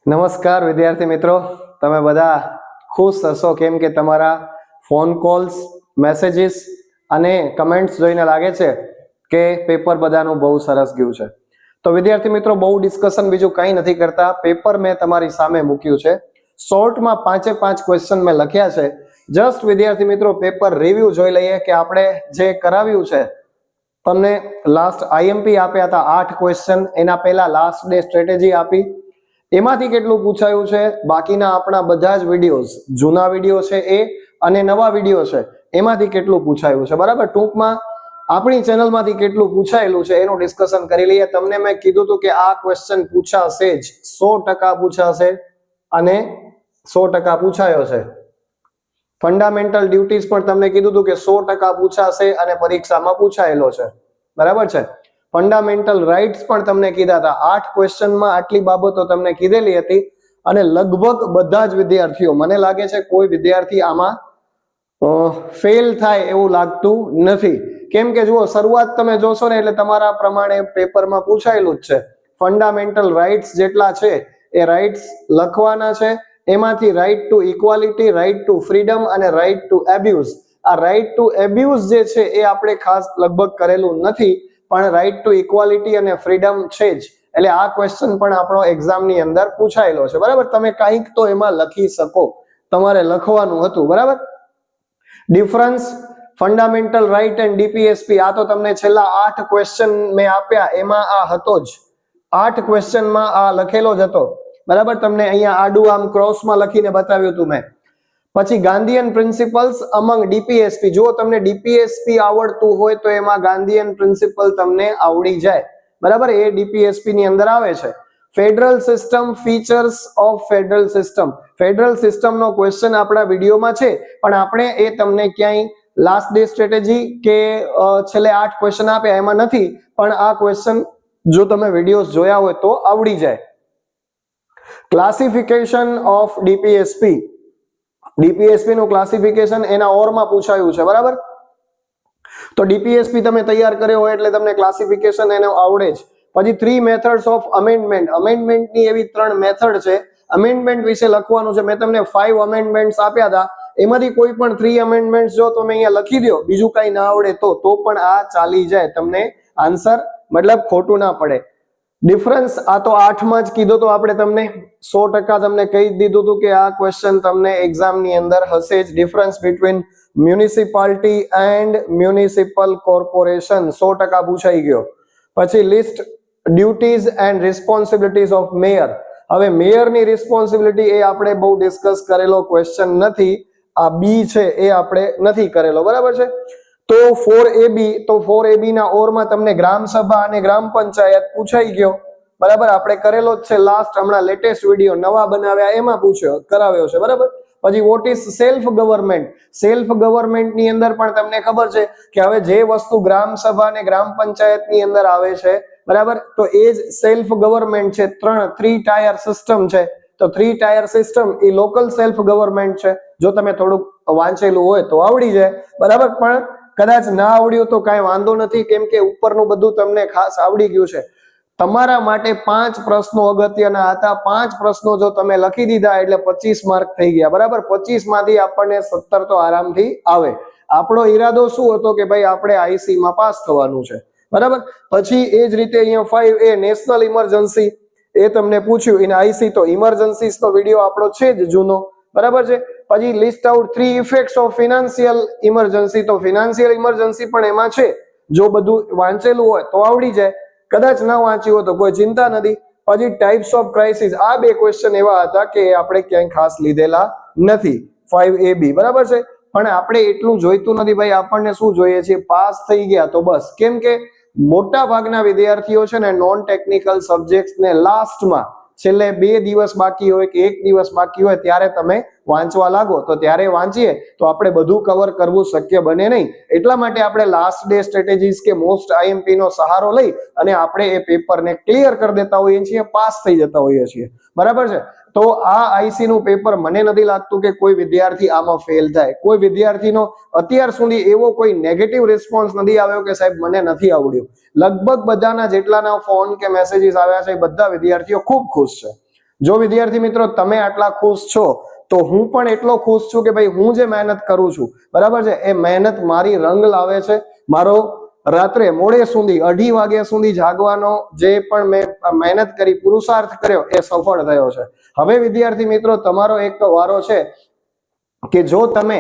નમસ્કાર વિદ્યાર્થી મિત્રો, તમે બધા ખુશ હશો કેમ કે તમારા ફોન કોલ્સ, મેસેજીસ અને કમેન્ટ્સ જોઈને લાગે છે કે પેપર બધાનું બહુ સરસ ગયું છે. તો વિદ્યાર્થી મિત્રો, બહુ ડિસ્કશન બીજું કંઈ નથી કરતા. પેપર મેં તમારી સામે મૂક્યું છે. શોર્ટમાં 5 ક્વેશ્ચન મેં લખ્યા છે. જસ્ટ વિદ્યાર્થી મિત્રો પેપર રિવ્યુ જોઈ લઈએ કે આપણે જે કરાવ્યું છે. તમને લાસ્ટ આઈએમપી આપ્યા હતા 8 ક્વેશ્ચન, એના પહેલા લાસ્ટ ડે સ્ટ્રેટેજી આપી, એમાંથી કેટલું પૂછાયું છે. બાકીના આપણા બધા જ વિડીયોઝ, જૂના વિડીયો છે એ અને નવા વિડીયો છે એમાંથી કેટલું પૂછાયું છે. બરાબર, ટૂંકમાં આપણી ચેનલમાંથી કેટલું પૂછાયેલું છે એનું ડિસ્કશન કરી લઈએ. તમને મેં કીધું હતું કે આ ક્વેશ્ચન પૂછાશે જ, 100% પૂછાશે અને 100% પૂછાયો છે. ફંડામેન્ટલ ડ્યુટીઝ પણ તમને કીધું હતું કે 100% પૂછાશે અને પરીક્ષામાં પૂછાયેલો છે. બરાબર છે. ફંડામેન્ટલ રાઇટ્સ પણ તમને કીધા હતા. 8 ક્વેશ્ચનમાં આટલી બાબતો તમને કીધેલી હતી અને લગભગ બધા જ વિદ્યાર્થીઓ, મને લાગે છે કોઈ વિદ્યાર્થી આમાં ફેલ થાય એવું લાગતું નથી. કેમ કે જુઓ, શરૂઆત તમે જોશો ને એટલે તમારા પ્રમાણે પેપરમાં પૂછાયેલું જ છે. ફંડામેન્ટલ રાઇટ્સ જેટલા છે એ રાઇટ્સ લખવાના છે. એમાંથી right to equality, right to freedom અને રાઇટ ટુ એબ્યુઝ. આ રાઇટ ટુ એબ્યુઝ જે છે એ આપણે ખાસ લગભગ કરેલું નથી, પણ રાઇટ ટુ ઇક્વાલિટી અને ફ્રીડમ છે જ. એટલે આ ક્વેશ્ચન પણ આપણો એક્ઝામની અંદર પૂછાયેલો છે. બરાબર, તમે કંઈક તો એમાં લખી શકો, તમારે લખવાનું હતું. બરાબર, difference fundamental right and DPSP, આ તો તમને છેલ્લા 8 ક્વેશ્ચન મેં આપ્યા એમાં આ હતો જ. 8 ક્વેશ્ચનમાં આ લખેલો જ હતો. બરાબર, તમને અહીંયા આડું આમ ક્રોસમાં લખીને બતાવ્યું હતું મેં. પછી ગાંધીયન પ્રિન્સિપલ્સ અમંગ ડીપીએસપી, જો તમને ડીપીએસપી આવડતું હોય તો એમાં ગાંધીયન પ્રિન્સિપલ તમને આવડી જાય. બરાબર, એ ડીપીએસપી ની અંદર આવે છે. Federal system, features of federal system, federal સિસ્ટમનો ક્વેશ્ચન આપણા વિડીયોમાં છે, પણ આપણે એ તમને ક્યાંય લાસ્ટ ડે સ્ટ્રેટેજી કે છેલ્લે 8 ક્વેશ્ચન આપ્યા એમાં નથી, પણ આ ક્વેશ્ચન જો તમે વિડીયોઝ જોયા હોય તો આવડી જાય. ક્લાસિફિકેશન ઓફ ડીપીએસપી, ડીપીએસપી નું ક્લાસિફિકેશન એના ઓરમાં પૂછાયું છે. બરાબર, તો ડીપીએસપી તમે તૈયાર કર્યો હોય એટલે તમને ક્લાસિફિકેશન એને આવડે જ. પછી 3 મેથડ્સ ઓફ અમેન્ડમેન્ટ, અમેન્ડમેન્ટની એવી 3 મેથડ છે. અમેન્ડમેન્ટ વિશે લખવાનું છે. મેં તમને 5 અમેન્ડમેન્ટ્સ આપ્યા હતા, એમાંથી કોઈ પણ 3 અમેન્ડમેન્ટ્સ જો તમે અહીંયા લખી દો, બીજું કઈ ના આવડે તો પણ આ ચાલી જાય, તમને આન્સર મતલબ ખોટું ના પડે. ડિફરન્સ આ તો 8 માં જ કીધો તો આપણે તમને 100% તમને કહી દીધું હતું કે આ ક્વેશ્ચન તમને એક્ઝામ ની અંદર હશે જ. Difference between municipality and municipal corporation 100% પૂછાઈ ગયો. પછી list duties and responsibilities of mayor. હવે મેયરની રિસ્પોન્સિબિલિટી એ આપણે બહુ ડિસ્કસ કરેલો ક્વેશ્ચન નથી. આ બી છે એ આપણે નથી કરેલો. બરાબર છે. તો 4AB, તો 4AB ના ઓરમાં તમને ગ્રામ સભા અને ગ્રામ પંચાયત પૂછાઈ ગયો. બરાબર, આપણે કરેલો જ છે લાસ્ટ, હમણાં લેટેસ્ટ વિડીયો નવા બનાવ્યા એમાં પૂછ્યો કરાવ્યો છે. બરાબર, પછી what is self government, self government ની અંદર પણ તમને ખબર છે કે હવે જે વસ્તુ ગ્રામ સભા અને ગ્રામ પંચાયત ની અંદર આવે છે, બરાબર, તો એ જ સેલ્ફ ગવર્નમેન્ટ છે. 3 ટાયર સિસ્ટમ છે, તો 3 ટાયર સિસ્ટમ એ લોકલ સેલ્ફ ગવર્નમેન્ટ છે. જો તમે થોડુંક વાંચેલું હોય તો આવડી જાય. બરાબર, પણ કદાચ ના આવડ્યું તો કાંઈ વાંધો નથી, કેમ કે ઉપરનું બધું તમને ખાસ આવડી ગયું છે. તમારા માટે 5 પ્રશ્નો અગત્યના હતા. 5 પ્રશ્નો જો તમે લખી દીધા એટલે 25 માર્ક થઈ ગયા. બરાબર, 25 માંથી આપણને 17 તો આરામથી આવે. આપણો ઈરાદો શું હતો કે ભાઈ આપણે આઈસી માં પાસ થવાનું છે. બરાબર, પછી એ જ રીતે અહીંયા 5A નેશનલ ઇમરજન્સી, એ તમને પૂછ્યું. ઇન આઈસી તો ઇમરજન્સીસ નો વિડીયો આપણો છે જ જૂનો. બરાબર છે. પછી list out 3 effects of financial emergency, તો ફિનાન્શિયલ ઇમરજન્સી પણ એમાં છે. જો બધું વાંચેલું હોય તો આવડી જાય, કદાચ ના વાંચ્યું હોય તો કોઈ ચિંતા નથી. પછી ટાઈપ્સ ઓફ ક્રાઇસિસ, આ 2 ક્વેશ્ચન એવા હતા કે આપણે ક્યાંય ખાસ લીધેલા નથી. 5AB, બરાબર છે. પણ આપણે એટલું જોઈતું નથી ભાઈ, આપણને શું જોઈએ છે, પાસ થઈ ગયા તો બસ. કેમ કે મોટા ભાગના વિદ્યાર્થીઓ છે ને નોન ટેકનિકલ સબ્જેક્ટ ને લાસ્ટમાં છેલ્લે 2 દિવસ બાકી હોય કે 1 દિવસ બાકી હોય ત્યારે તમે વાંચવા લાગો, તો ત્યારે વાંચીએ તો આપણે બધું કવર કરવું શક્ય બને નહીં. એટલા માટે આપણે લાસ્ટ ડે સ્ટ્રેટેજીસ કે મોસ્ટ આઈએમપી નો સહારો લઈ અને આપણે એ પેપરને ક્લિયર કરી દેતા હોઈએ છીએ, પાસ થઈ જતા હોઈએ છીએ. બરાબર છે. તો આ આઈસી નું પેપર મને નથી લાગતું કે કોઈ વિદ્યાર્થી આમાં ફેલ થાય. કોઈ વિદ્યાર્થીનો અત્યાર સુધી એવો કોઈ નેગેટિવ રિસ્પોન્સ નથી આવ્યો કે સાહેબ મને નથી આવડ્યું. લગભગ બધાના જેટલાના ફોન કે મેસેજીસ આવ્યા છે બધા વિદ્યાર્થીઓ ખૂબ ખુશ છે. જો વિદ્યાર્થી મિત્રો તમે આટલા ખુશ છો તો હું પણ એટલો ખુશ છું કે ભાઈ હું જે મહેનત કરું છું, બરાબર છે, એ મહેનત મારી રંગ લાવે છે. મારો રાત્રે મોડે સુધી 2:30 વાગ્યા સુધી જાગવાનો જે પણ મેં મહેનત કરી, પુરુષાર્થ કર્યો, એ સફળ થયો છે. હવે વિદ્યાર્થી મિત્રો તમારો એક વારો છે કે જો તમે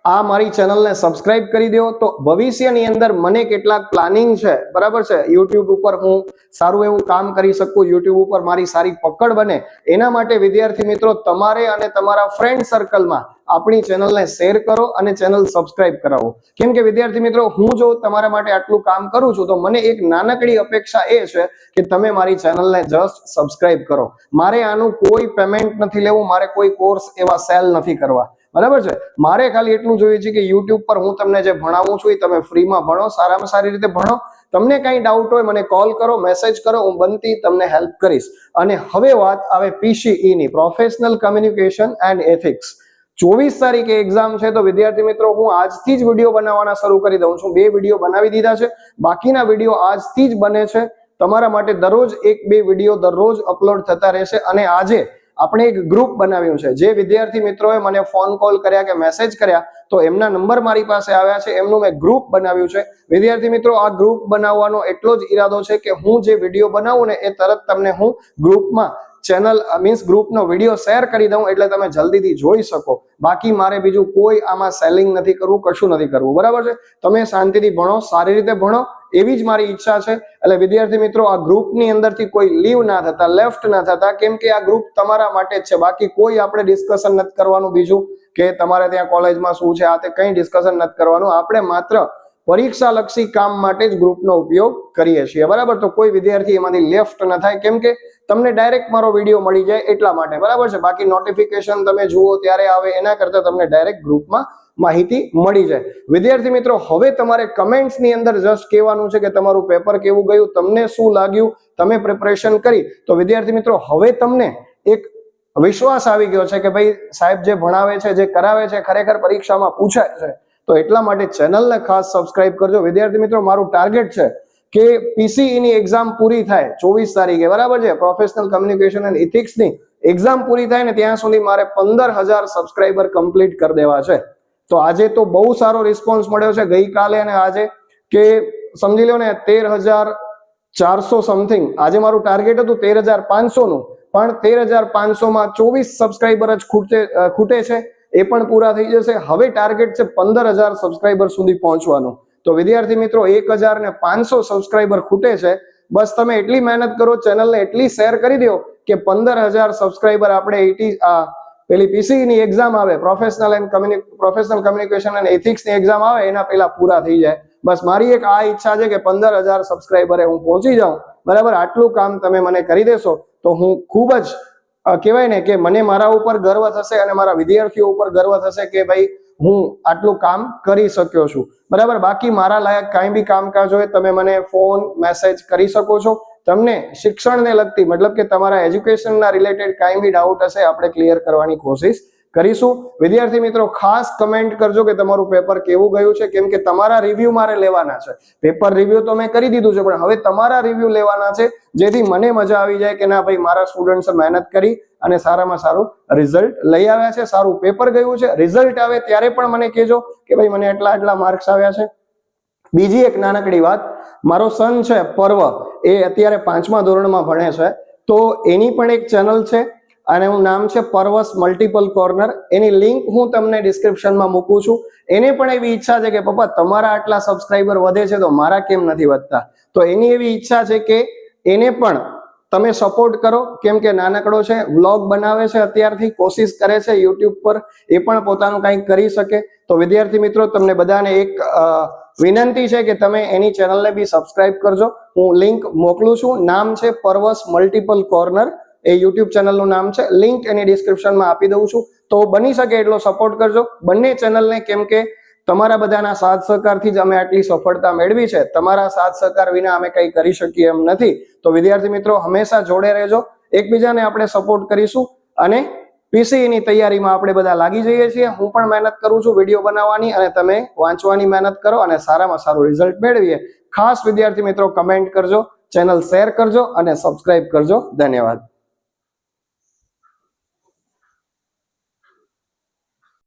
આ મારી ચેનલને સબસ્ક્રાઇબ કરી દો તો ભવિષ્યની અંદર મને કેટલાક પ્લાનિંગ છે, બરાબર છે, યુટ્યુબ ઉપર હું સારું એવું કામ કરી શકું, યુટ્યુબ ઉપર મારી સારી પકડ બને, એના માટે વિદ્યાર્થી મિત્રો તમારે અને તમારા ફ્રેન્ડ સર્કલમાં આપણી ચેનલને શેર કરો અને ચેનલ સબસ્ક્રાઇબ કરાવો. કેમ કે વિદ્યાર્થી મિત્રો હું જો તમારા માટે આટલું કામ કરું છું તો મને એક નાનકડી અપેક્ષા એ છે કે તમે મારી ચેનલને જસ્ટ સબસ્ક્રાઇબ કરો. મારે આનું કોઈ પેમેન્ટ નથી લેવું, મારે કોઈ કોર્સ એવા સેલ નથી કરવા, બરાબર છે. મારે ખાલી એટલું જોઈએ છે કે યુટ્યુબ પર હું તમને જે ભણાવું છું એ તમે ફ્રીમાં ભણો, સારામાં સારી રીતે ભણો. તમને કઈ ડાઉટ હોય મને કોલ કરો, મેસેજ કરો, હું બનતી તમને હેલ્પ કરીશ. અને હવે વાત આવે PCE ની, પ્રોફેશનલ કમ્યુનિકેશન એન્ડ એથિક્સ. 24 તારીખે એક્ઝામ છે તો વિદ્યાર્થી મિત્રો હું આજથી જ વિડીયો બનાવવાના શરૂ કરી દઉં છું. 2 વિડીયો બનાવી દીધા છે, બાકીના વિડીયો આજથી જ બને છે. તમારા માટે દરરોજ 1-2 વિડીયો દરરોજ અપલોડ થતા રહેશે. અને આજે આપણે એક ગ્રુપ બનાવ્યું છે. જે વિદ્યાર્થી મિત્રોએ મને ફોન કોલ કર્યા કે મેસેજ કર્યા તો એમના નંબર મારી પાસે આવ્યા છે, એમનું મેં ગ્રુપ બનાવ્યું છે. વિદ્યાર્થી મિત્રો આ ગ્રુપ બનાવવાનો એટલો જ ઈરાદો છે કે હું જે વિડીયો બનાવું ને એ તરત તમને હું ગ્રુપમાં ચેનલ મીન્સ ગ્રુપનો વિડીયો શેર કરી દઉં એટલે તમે જલ્દીથી જોઈ શકો. બાકી મારે બીજું કોઈ આમાં સેલિંગ નથી કરવું, કશું નથી કરવું, બરાબર છે. તમે શાંતિથી ભણો, સારી રીતે ભણો, એવી જ મારી ઈચ્છા છે. એટલે વિદ્યાર્થી મિત્રો આ ગ્રુપની અંદરથી કોઈ લીવ ના થતા, લેફ્ટ ના થતા, કેમ કે આ ગ્રુપ તમારા માટે જ છે. બાકી કોઈ આપણે ડિસ્કશન નથી કરવાનું બીજું કે તમારે ત્યાં કોલેજમાં શું છે આ તે કંઈ ડિસ્કશન નથી કરવાનું. આપણે માત્ર પરીક્ષા લક્ષી કામ માટે જ ગ્રુપનો ઉપયોગ કરીએ છીએ, બરાબર. તો કોઈ વિદ્યાર્થી એમાંથી લેફ્ટ ન થાય, કેમ કે તમને ડાયરેક્ટ મારો વિડીયો મળી જાય એટલા માટે, બરાબર છે. બાકી નોટિફિકેશન તમે જુઓ ત્યારે આવે, એના કરતા તમને ડાયરેક્ટ ગ્રુપમાં માહિતી મળી જાય. વિદ્યાર્થી મિત્રો હવે તમારે કમેન્ટ્સની અંદર જસ્ટ કહેવાનું છે કે તમારું પેપર કેવું ગયું, તમને શું લાગ્યું, તમે પ્રિપરેશન કરી. તો વિદ્યાર્થી મિત્રો હવે તમને એક વિશ્વાસ આવી ગયો છે કે ભાઈ સાહેબ જે ભણાવે છે, જે કરાવે છે, ખરેખર પરીક્ષામાં પૂછાય છે. તો એટલા માટે ચેનલને ખાસ સબસ્ક્રાઇબ કરજો. વિદ્યાર્થી મિત્રો મારું ટાર્ગેટ છે કે PCE ની એક્ઝામ પૂરી થાય 24 તારીખે, બરાબર છે, પ્રોફેશનલ કમ્યુનિકેશન એન્ડ એથિક્સ ની એક્ઝામ પૂરી થાય ને ત્યાં સુધી મારે 15,000 સબસ્ક્રાઇબર કમ્પ્લીટ કરી દેવા છે. તો આજે તો બહુ સારો રિસ્પોન્સ મળ્યો છે ગઈકાલે અને આજે, કે સમજી લો ને 13,400 સમથિંગ. આજે મારું ટાર્ગેટ હતું 13,500 નું, પણ 13,500 માં 24 સબસ્ક્રાઇબર જ ખૂટે છે, એ પણ પૂરા થઈ જશે. હવે ટાર્ગેટ છે 15,000 સબસ્ક્રાઇબર સુધી પહોંચવાનું. તો વિદ્યાર્થી મિત્રો 1,500 સબસ્ક્રાઇબર ખૂટે છે. બસ તમે એટલી મહેનત કરો, ચેનલને એટલી શેર કરી દો કે 15,000 સબસ્ક્રાઇબર આપણે પેલી PCE ની એક્ઝામ આવે, પ્રોફેશનલ કમ્યુનિકેશન એન્ડ એથિક્સ ની એક્ઝામ આવે એના પહેલા પૂરા થઈ જાય. બસ મારી એક આ ઈચ્છા છે કે 15,000 સબસ્ક્રાઇબરે હું પહોંચી જાઉં, બરાબર. આટલું કામ તમે મને કરી દેશો તો હું ખૂબ જ કહેવાય ને કે મને મારા ઉપર ગર્વ થશે અને મારા વિદ્યાર્થીઓ ઉપર ગર્વ થશે કે ભાઈ હું આટલું કામ કરી શક્યો છું, બરાબર. બાકી મારા લાયક કાંઈ બી કામકાજ હોય તમે મને ફોન મેસેજ કરી શકો છો. તમને શિક્ષણને લગતી મતલબ કે તમારા એજ્યુકેશનના રિલેટેડ કાંઈ બી ડાઉટ હશે આપણે ક્લિયર કરવાની કોશિશ કરીશું. વિદ્યાર્થી મિત્રો ખાસ કમેન્ટ કરજો કે તમારું પેપર કેવું ગયું છે, કેમ કે તમારા રિવ્યુ મારે લેવાના છે. પેપર રિવ્યુ તો મેં કરી દીધું છે, પણ હવે તમારા રિવ્યુ લેવાના છે, જેથી મને મજા આવી જાય કે ના ભાઈ મારા સ્ટુડન્ટ્સે મહેનત કરી અને સારામાં સારું રિઝલ્ટ લઈ આવ્યા છે, સારું પેપર ગયું છે. રિઝલ્ટ આવે ત્યારે પણ મને કહેજો કે ભાઈ મને આટલા માર્ક્સ આવ્યા છે. બીજી એક નાનકડી વાત, મારો સન છે પર્વ, એ અત્યારે 5મા ધોરણમાં ભણે છે. તો એની પણ એક ચેનલ છે અને એનું નામ છે પર્વસ મલ્ટિપલ કોર્નર. એની લિંક હું તમને ડિસ્ક્રિપ્શનમાં મૂકું છું. એને પણ એવી ઈચ્છા છે કે પપ્પા તમારા આટલા સબસ્ક્રાઇબર વધે છે તો મારા કેમ નથી વધતા. તો એની એવી ઈચ્છા છે કે એને પણ તમે સપોર્ટ કરો, કેમ કે નાનકડો છે, વ્લોગ બનાવે છે, અત્યારથી કોશિશ કરે છે યુટ્યુબ પર એ પણ પોતાનું કંઈક કરી શકે. તો વિદ્યાર્થી મિત્રો તમને બધાને એક વિનંતી છે કે તમે એની ચેનલને બી સબસ્ક્રાઇબ કરજો. હું લિંક મોકલું છું, નામ છે પર્વસ મલ્ટિપલ કોર્નર, એ યુટ્યુબ ચેનલનું નામ છે. લિંક એની ડિસ્ક્રિપ્શનમાં આપી દઉં છું. તો બની શકે એટલો સપોર્ટ કરજો બંને ચેનલને, કેમ કે તમારા બધાના સાથ સહકારથી જ અમે આટલી સફળતા મેળવી છે. તમારા સાથ સહકાર વિના અમે કંઈ કરી શકીએ એમ નથી. તો વિદ્યાર્થી મિત્રો હંમેશા જોડે રહેજો, એકબીજાને આપણે સપોર્ટ કરીશું અને PCE ની તૈયારીમાં આપણે બધા લાગી જઈએ છીએ. હું પણ મહેનત કરું છું વિડીયો બનાવવાની અને તમે વાંચવાની મહેનત કરો અને સારામાં સારું રિઝલ્ટ મેળવીએ. ખાસ વિદ્યાર્થી મિત્રો કમેન્ટ કરજો, ચેનલ શેર કરજો અને સબસ્ક્રાઇબ કરજો. ધન્યવાદ.